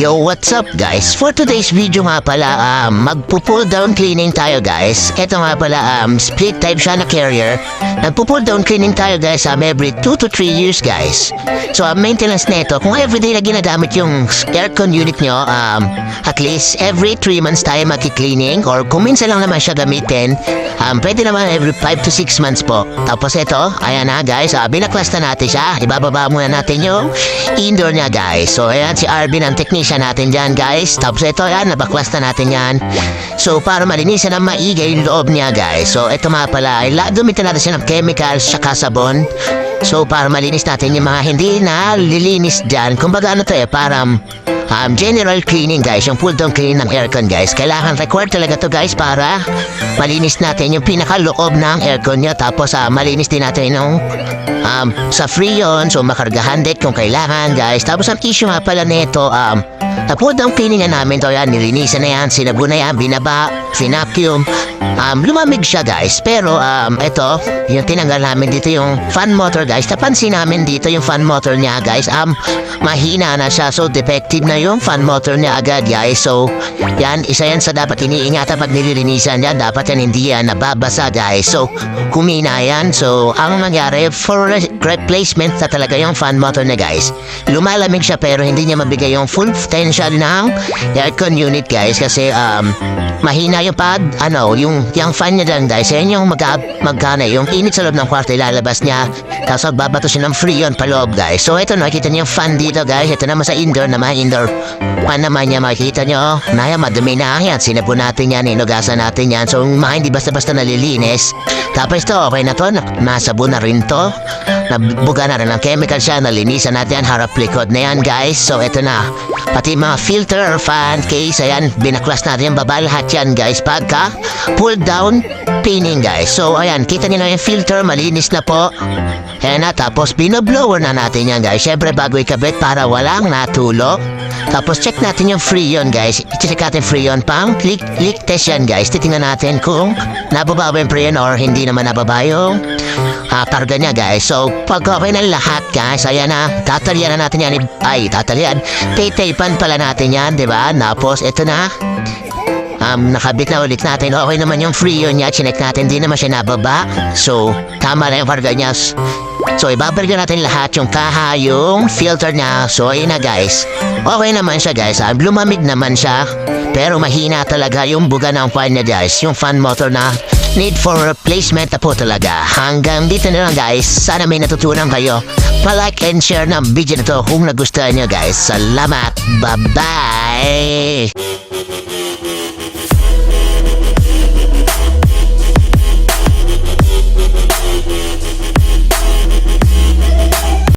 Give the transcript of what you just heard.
Yo, what's up guys? For today's video nga pala, magpo-pull down cleaning tayo guys. Ito nga pala, split type siya na carrier. Nagpo-pull down cleaning tayo guys every 2 to 3 years guys. So maintenance nito, kung everyday na ginagamit yung aircon unit nyo, at least every 3 months tayo mag-cleaning, or kung minsan lang naman siya gamitin, pwede naman every 5 to 6 months po. Tapos ito, ayan na guys, binaklas na natin siya. Ibababa muna natin yung indoor niya guys. So ayan, si Arvin ang technician natin dyan guys. Tapos ito, ayan, nabaklas na natin yan. So para malinisan ang maigay yung loob niya guys. So ito nga pala, dumitan natin siya ng chemicals saka sabon. So para malinis natin yung mga hindi na lilinis dyan. Kumbaga ano to parang general cleaning guys, yung pull down cleaning ng aircon guys. Kailangan required talaga to guys para malinis natin yung pinakaloob ng aircon nyo. Tapos malinis din natin yung sa freon, so makargahan din kung kailangan guys. Tapos ang issue nga pala nito, na pull down cleaning na namin to, yan, nilinisan na yan, sinabon na yan, binaba, sinacuum. Lumamig siya guys, pero ito, yung tinanggal namin dito yung fan motor guys. Napansin namin dito yung fan motor niya guys, mahina na siya, so defective na yung fan motor niya agad guys. So yan, isa yan sa dapat iniingatan pag nililinisan yan. Dapat yan hindi yan nababasa guys. So humina yan. So ang nangyari, for replacement na talaga yung fan motor niya guys. Lumalamig siya pero hindi niya mabigay yung full potential ng aircon unit guys. Kasi mahina yung yung fan niya dyan guys. Yan yung magkana yung init sa loob ng kwarto ilalabas niya. Tapos magbabato siya ng freon paloob guys. So ito, nakikita niyo yung fan dito guys. Ito naman sa indoor naman, indoor fan naman niya, makikita niyo. Madumi na yan, sinabon natin yan, inugasan natin yan. So hindi basta-basta nalilinis. Tapos ito, okay na to, nasabon na rin to. Nabuga na rin ng chemical siya, nalinisan natin yan, harap likod na yan guys. So ito na, pati mga filter or fan case, ayan, binaklas natin yung baba, lahat yan guys, pagka pull down cleaning guys. So ayan, kita niyo na yung filter, malinis na po. Ayan na, tapos binoblower na natin yan guys. Syempre bago ikabit para walang natulo. Tapos check natin yung freon guys. I-check natin freon pang leak test yan guys. Titingnan natin kung nababa ba yung freon or hindi naman nababa yung karga niya guys. So pag okay na lahat guys, ayan na, tatalian na natin yan. Taypan pala natin yan, diba? Tapos ito na, nakabit na ulit natin. Okay naman yung freon niya, chinek natin, di naman siya nababa. So tama na yung karga niya. So ibabalik natin lahat, yung kaha, yung filter niya. So ayun na guys, okay naman siya guys. Lumamig naman siya, pero mahina talaga yung buga ng fan niya guys. Yung fan motor na need for replacement na po talaga. Hanggang dito na lang guys. Sana may natutunan kayo. Pa-like and share ng video na to kung nagustuhan nyo guys. Salamat, bye bye.